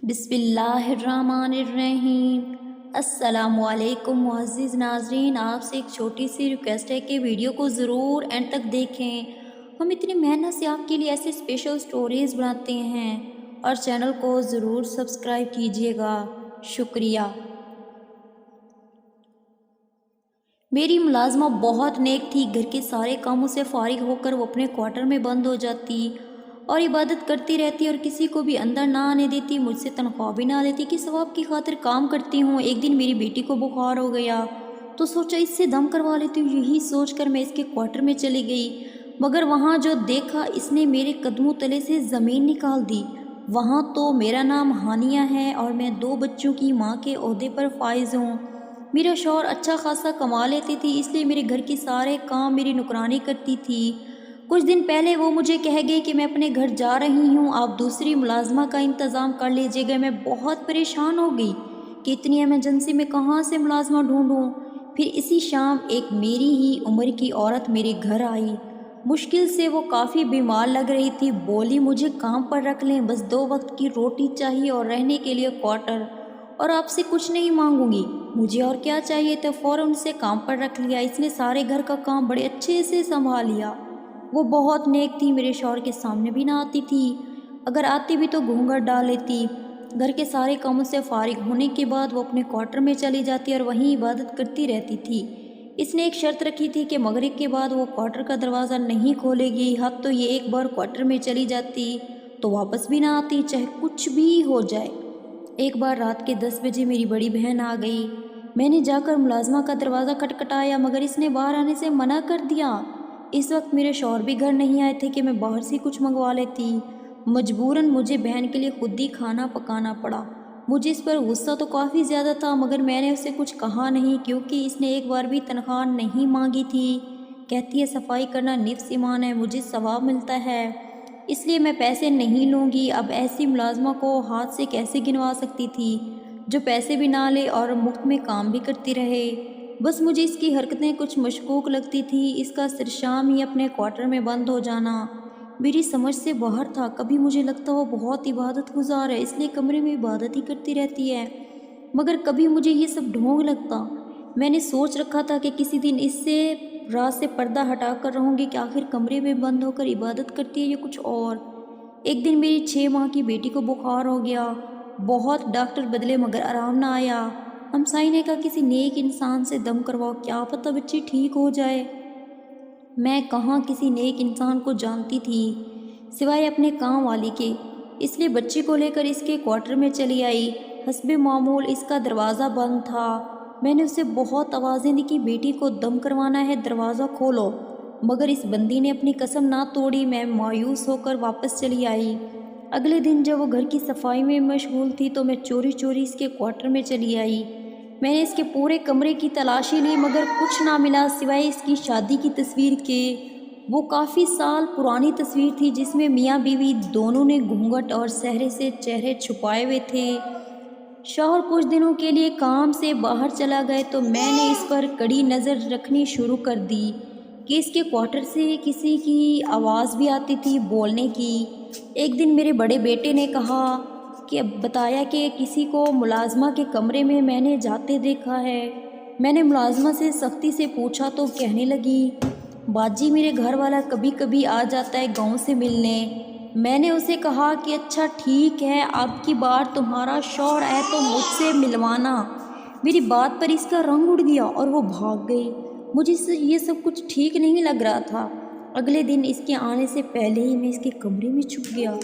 بسم اللہ الرحمن الرحیم۔ السلام علیکم معزز ناظرین، آپ سے ایک چھوٹی سی ریکویسٹ ہے کہ ویڈیو کو ضرور اینڈ تک دیکھیں۔ ہم اتنی محنت سے آپ کے لیے ایسے اسپیشل سٹوریز بناتے ہیں اور چینل کو ضرور سبسکرائب کیجیے گا، شکریہ۔ میری ملازمہ بہت نیک تھی، گھر کے سارے کاموں سے فارغ ہو کر وہ اپنے کوارٹر میں بند ہو جاتی اور عبادت کرتی رہتی اور کسی کو بھی اندر نہ آنے دیتی، مجھ سے تنخواہ بھی نہ لیتی کہ ثواب کی خاطر کام کرتی ہوں۔ ایک دن میری بیٹی کو بخار ہو گیا تو سوچا اس سے دم کروا لیتی ہوں، یہی سوچ کر میں اس کے کوارٹر میں چلی گئی، مگر وہاں جو دیکھا اس نے میرے قدموں تلے سے زمین نکال دی۔ وہاں تو میرا نام ہانیہ ہے اور میں 2 بچوں کی ماں کے عہدے پر فائز ہوں۔ میرا شوہر اچھا خاصا کما لیتی تھی، اس لیے میرے گھر کے سارے کام میری نوکرانی کرتی تھی۔ کچھ دن پہلے وہ مجھے کہہ گئی کہ میں اپنے گھر جا رہی ہوں، آپ دوسری ملازمہ کا انتظام کر لیجیے گا۔ میں بہت پریشان ہو گئی کہ اتنی ایمرجنسی میں کہاں سے ملازمہ ڈھونڈوں۔ پھر اسی شام ایک میری ہی عمر کی عورت میرے گھر آئی، مشکل سے وہ کافی بیمار لگ رہی تھی، بولی مجھے کام پر رکھ لیں، بس 2 وقت کی روٹی چاہیے اور رہنے کے لیے کوارٹر، اور آپ سے کچھ نہیں مانگوں گی۔ مجھے اور کیا چاہیے تھا، فوراً اسے کام پر رکھ لیا۔ اس نے سارے گھر کا کام بڑے اچھے سے سنبھال لیا۔ وہ بہت نیک تھی، میرے شوہر کے سامنے بھی نہ آتی تھی، اگر آتی بھی تو گھونگھٹ ڈال لیتی۔ گھر کے سارے کاموں سے فارغ ہونے کے بعد وہ اپنے کوارٹر میں چلی جاتی اور وہیں عبادت کرتی رہتی تھی۔ اس نے ایک شرط رکھی تھی کہ مغرب کے بعد وہ کوارٹر کا دروازہ نہیں کھولے گی، حد تو یہ ایک بار کوارٹر میں چلی جاتی تو واپس بھی نہ آتی، چاہے کچھ بھی ہو جائے۔ ایک بار رات کے 10 بجے میری بڑی بہن آ گئی، میں نے جا کر ملازمہ کا دروازہ کھٹکھٹایا مگر اس نے باہر آنے سے منع کر دیا۔ اس وقت میرے شوہر بھی گھر نہیں آئے تھے کہ میں باہر سے کچھ منگوا لیتی، مجبوراً مجھے بہن کے لیے خود ہی کھانا پکانا پڑا۔ مجھے اس پر غصہ تو کافی زیادہ تھا مگر میں نے اسے کچھ کہا نہیں کیونکہ اس نے ایک بار بھی تنخواہ نہیں مانگی تھی۔ کہتی ہے صفائی کرنا نفس ایمان ہے، مجھے ثواب ملتا ہے، اس لیے میں پیسے نہیں لوں گی۔ اب ایسی ملازمہ کو ہاتھ سے کیسے گنوا سکتی تھی جو پیسے بھی نہ لے اور مفت میں کام بھی کرتی رہے۔ بس مجھے اس کی حرکتیں کچھ مشکوک لگتی تھی، اس کا سرشام ہی اپنے کوارٹر میں بند ہو جانا میری سمجھ سے باہر تھا۔ کبھی مجھے لگتا وہ بہت عبادت گزار ہے اس لیے کمرے میں عبادت ہی کرتی رہتی ہے، مگر کبھی مجھے یہ سب ڈھونگ لگتا۔ میں نے سوچ رکھا تھا کہ کسی دن اس سے رات سے پردہ ہٹا کر رہوں گی کہ آخر کمرے میں بند ہو کر عبادت کرتی ہے یا کچھ اور۔ ایک دن میری 6 ماہ کی بیٹی کو بخار ہو گیا، بہت ڈاکٹر بدلے مگر آرام نہ آیا۔ ہمسائی نے کہا کسی نیک انسان سے دم کرواؤ، کیا پتہ بچی ٹھیک ہو جائے۔ میں کہاں کسی نیک انسان کو جانتی تھی سوائے اپنے کام والی کے، اس لیے بچی کو لے کر اس کے کوارٹر میں چلی آئی۔ حسب معمول اس کا دروازہ بند تھا، میں نے اسے بہت آوازیں دی کہ بیٹی کو دم کروانا ہے، دروازہ کھولو، مگر اس بندی نے اپنی قسم نہ توڑی۔ میں مایوس ہو کر واپس چلی آئی۔ اگلے دن جب وہ گھر کی صفائی میں مشغول تھی تو میں چوری چوری اس کے کوارٹر میں چلی آئی۔ میں نے اس کے پورے کمرے کی تلاشی لی مگر کچھ نہ ملا سوائے اس کی شادی کی تصویر کے۔ وہ کافی سال پرانی تصویر تھی جس میں میاں بیوی دونوں نے گھونگھٹ اور سہرے سے چہرے چھپائے ہوئے تھے۔ شوہر کچھ دنوں کے لیے کام سے باہر چلا گئے تو میں نے اس پر کڑی نظر رکھنی شروع کر دی کہ اس کے کوارٹر سے کسی کی آواز بھی آتی تھی بولنے کی۔ ایک دن میرے بڑے بیٹے نے کہا کہ بتایا کہ کسی کو ملازمہ کے کمرے میں نے جاتے دیکھا ہے۔ میں نے ملازمہ سے سختی سے پوچھا تو کہنے لگی باجی میرے گھر والا کبھی کبھی آ جاتا ہے گاؤں سے ملنے۔ میں نے اسے کہا کہ اچھا ٹھیک ہے، اب کی بار تمہارا شوہر ہے تو مجھ سے ملوانا۔ میری بات پر اس کا رنگ اڑ گیا اور وہ بھاگ گئی۔ مجھے یہ سب کچھ ٹھیک نہیں لگ رہا تھا۔ اگلے دن اس کے آنے سے پہلے ہی میں اس کے کمرے میں چھپ گیا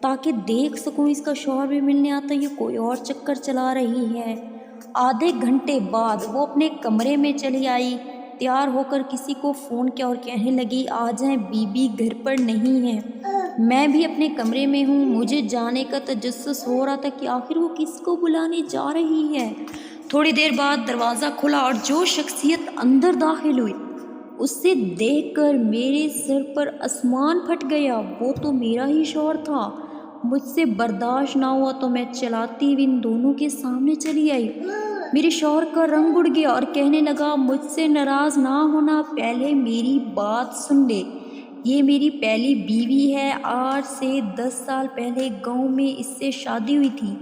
تاکہ دیکھ سکوں اس کا شوہر بھی ملنے آتا یا کوئی اور چکر چلا رہی ہے۔ آدھے گھنٹے بعد وہ اپنے کمرے میں چلی آئی، تیار ہو کر کسی کو فون کیا اور کہنے لگی آ جائیں بی بی گھر پر نہیں ہے۔ میں بھی اپنے کمرے میں ہوں، مجھے جانے کا تجسس ہو رہا تھا کہ آخر وہ کس کو بلانے جا رہی ہے۔ تھوڑی دیر بعد دروازہ کھلا اور جو شخصیت اندر داخل ہوئی اسے دیکھ کر میرے سر پر آسمان پھٹ گیا۔ وہ تو میرا ہی شوہر تھا۔ مجھ سے برداشت نہ ہوا تو میں چلاتی ہوئی ان دونوں کے سامنے چلی آئی۔ میرے شوہر کا رنگ اڑ گیا اور کہنے لگا مجھ سے ناراض نہ ہونا، پہلے میری بات سن لے، یہ میری پہلی بیوی ہے، آج سے 10 سال پہلے گاؤں میں اس سے شادی ہوئی تھی،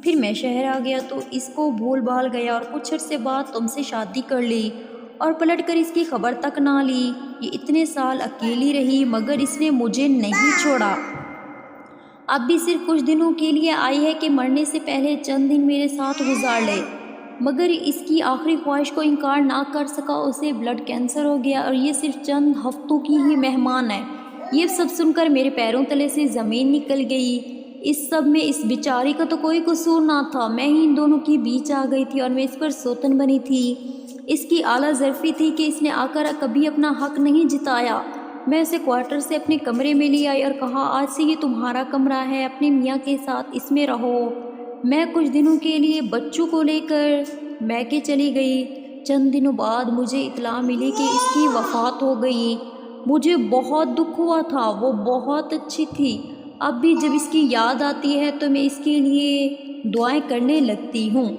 پھر میں شہر آ گیا تو اس کو بھول بھال گیا اور کچھ عرصے بعد تم سے شادی کر لی اور پلٹ کر اس کی خبر تک نہ لی۔ یہ اتنے سال اکیلی رہی مگر اس نے مجھے نہیں چھوڑا۔ اب بھی صرف کچھ دنوں کے لیے آئی ہے کہ مرنے سے پہلے چند دن میرے ساتھ گزار لے، مگر اس کی آخری خواہش کو انکار نہ کر سکا۔ اسے بلڈ کینسر ہو گیا اور یہ صرف چند ہفتوں کی ہی مہمان ہے۔ یہ سب سن کر میرے پیروں تلے سے زمین نکل گئی۔ اس سب میں اس بیچاری کا تو کوئی قصور نہ تھا، میں ہی ان دونوں کے بیچ آ گئی تھی اور میں اس پر سوتن بنی تھی۔ اس کی اعلیٰ ظرفی تھی کہ اس نے آ کر کبھی اپنا حق نہیں جتایا۔ میں اسے کوارٹر سے اپنے کمرے میں لے آئی اور کہا آج سے یہ تمہارا کمرہ ہے، اپنے میاں کے ساتھ اس میں رہو۔ میں کچھ دنوں کے لیے بچوں کو لے کر میکے چلی گئی۔ چند دنوں بعد مجھے اطلاع ملی کہ اس کی وفات ہو گئی۔ مجھے بہت دکھ ہوا تھا، وہ بہت اچھی تھی۔ اب بھی جب اس کی یاد آتی ہے تو میں اس کے لیے دعائیں کرنے لگتی ہوں۔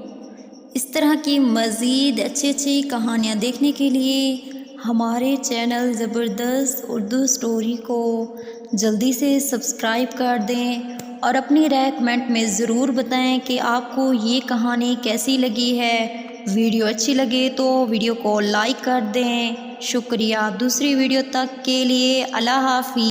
اس طرح کی مزید اچھی کہانیاں دیکھنے کے لیے ہمارے چینل زبردست اردو سٹوری کو جلدی سے سبسکرائب کر دیں اور اپنی رائے کمنٹ میں ضرور بتائیں کہ آپ کو یہ کہانی کیسی لگی ہے۔ ویڈیو اچھی لگے تو ویڈیو کو لائک کر دیں۔ شکریہ۔ دوسری ویڈیو تک کے لیے اللہ حافظ۔